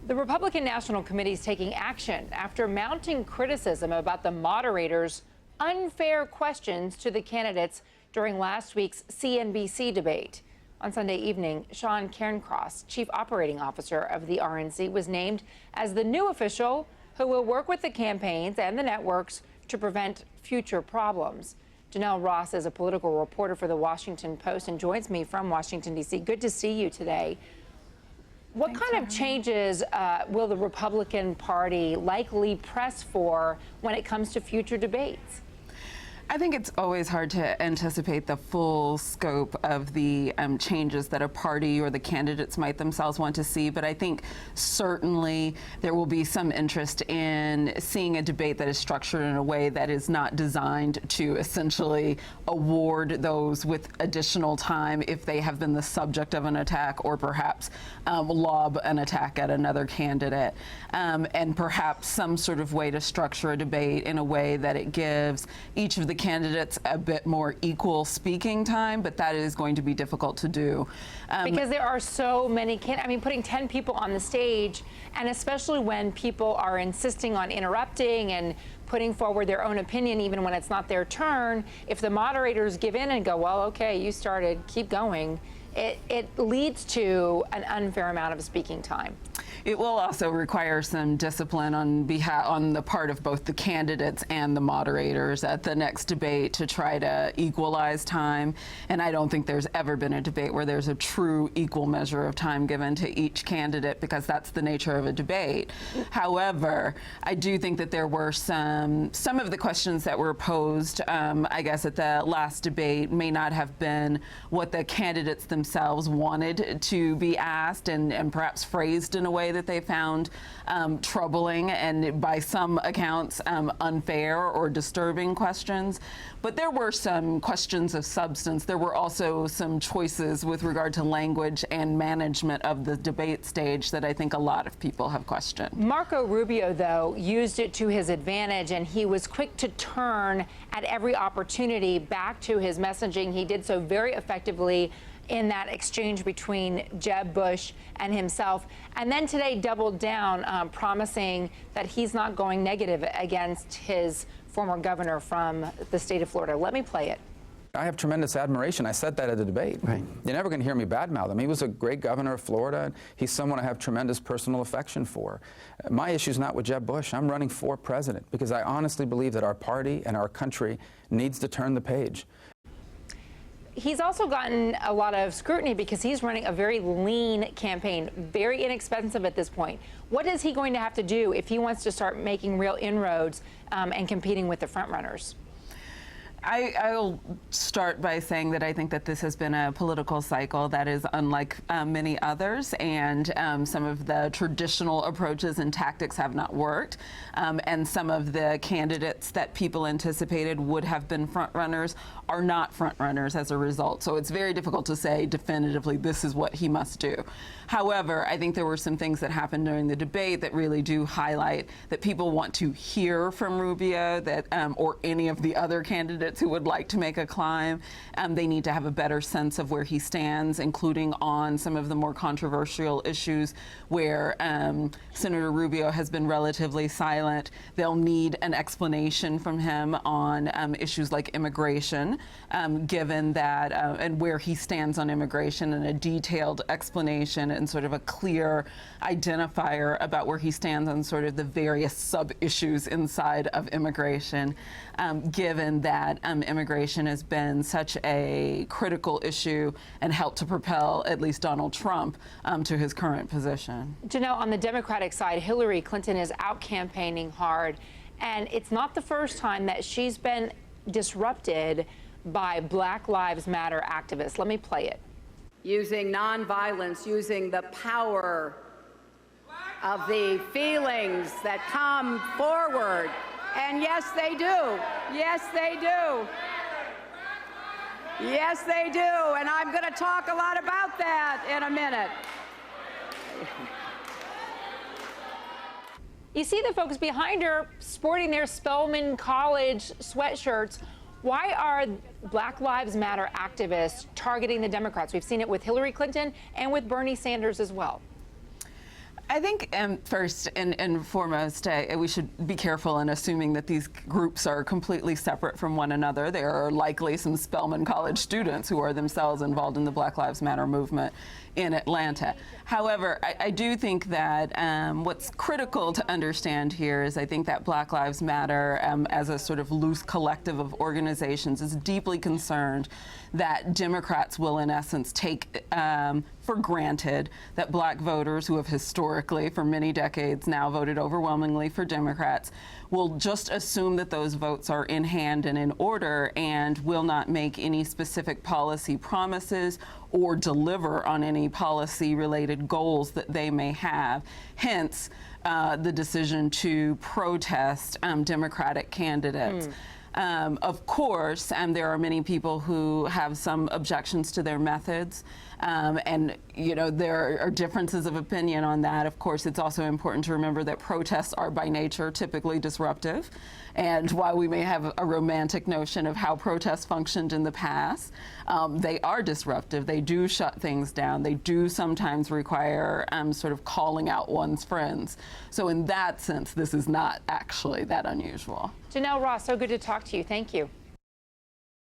The Republican National Committee is taking action after mounting criticism about the moderators' unfair questions to the candidates during last week's CNBC debate. On Sunday evening, Sean Cairncross, Chief Operating Officer of the RNC, was named as the new official who will work with the campaigns and the networks to prevent future problems. Janell Ross is a political reporter for the Washington Post and joins me from Washington, D.C. Good to see you today. What kind of changes will the Republican Party likely press for when it comes to future debates? I think it's always hard to anticipate the full scope of the changes that a party or the candidates might themselves want to see, but I think certainly there will be some interest in seeing a debate that is structured in a way that is not designed to essentially award those with additional time if they have been the subject of an attack or perhaps lob an attack at another candidate, and perhaps some sort of way to structure a debate in a way that it gives each of the candidates a bit more equal speaking time, but that is going to be difficult to do. Because there are so many putting 10 people on the stage, and especially when people are insisting on interrupting and putting forward their own opinion even when it's not their turn, if the moderators give in and go, well, okay, you started, keep going, it leads to an unfair amount of speaking time. It will also require some discipline on the part of both the candidates and the moderators at the next debate to try to equalize time. And I don't think there's ever been a debate where there's a true equal measure of time given to each candidate, because that's the nature of a debate. However, I do think that there were some of the questions that were posed, I guess, at the last debate may not have been what the candidates themselves wanted to be asked, and perhaps phrased in a way that they found troubling and by some accounts unfair or disturbing questions. But there were some questions of substance. There were also some choices with regard to language and management of the debate stage that I think a lot of people have questioned. Marco Rubio, though, used it to his advantage, and he was quick to turn at every opportunity back to his messaging. He did so very effectively in that exchange between Jeb Bush and himself, and then today doubled down, promising that he's not going negative against his former governor from the state of Florida. Let me play it. I have tremendous admiration. I said that at the debate. Right. You're never going to hear me badmouth him. He was a great governor of Florida. He's someone I have tremendous personal affection for. My issue is not with Jeb Bush. I'm running for president because I honestly believe that our party and our country needs to turn the page. He's also gotten a lot of scrutiny because he's running a very lean campaign, very inexpensive at this point. What is he going to have to do if he wants to start making real inroads and competing with the frontrunners? I'll start by saying that I think that this has been a political cycle that is unlike many others, and some of the traditional approaches and tactics have not worked, and some of the candidates that people anticipated would have been frontrunners are not frontrunners as a result. So it's very difficult to say definitively this is what he must do. However, I think there were some things that happened during the debate that really do highlight that people want to hear from Rubio, that or any of the other candidates who would like to make a climb. They need to have a better sense of where he stands, including on some of the more controversial issues where Senator Rubio has been relatively silent. They'll need an explanation from him on issues like immigration, given that and where he stands on immigration, and a detailed explanation and sort of a clear identifier about where he stands on sort of the various sub-issues inside of immigration, given that immigration has been such a critical issue and helped to propel at least Donald Trump to his current position. Janell, on the Democratic side, Hillary Clinton is out campaigning hard, and it's not the first time that she's been disrupted by Black Lives Matter activists. Let me play it. Using nonviolence, using the power of the feelings that come forward. And yes, they do. Yes, they do. Yes, they do. And I'm going to talk a lot about that in a minute. You see the folks behind her sporting their Spelman College sweatshirts. Why are Black Lives Matter activists targeting the Democrats? We've seen it with Hillary Clinton and with Bernie Sanders as well. I think first and foremost, we should be careful in assuming that these groups are completely separate from one another. There are likely some Spelman College students who are themselves involved in the Black Lives Matter movement in Atlanta. However, I do think that what's critical to understand here is I think that Black Lives Matter, as a sort of loose collective of organizations, is deeply concerned that Democrats will, in essence, take for granted that black voters who have historically, for many decades now, voted overwhelmingly for Democrats will just assume that those votes are in hand and in order and will not make any specific policy promises or deliver on any policy-related goals that they may have. Hence, the decision to protest Democratic candidates. Of course, there are many people who have some objections to their methods, and there are differences of opinion on that. Of course, it's also important to remember that protests are by nature typically disruptive, and while we may have a romantic notion of how protests functioned in the past, they are disruptive. They do shut things down. They do sometimes require sort of calling out one's friends. So in that sense, this is not actually that unusual. Janell Ross, so good to talk to you. Thank you.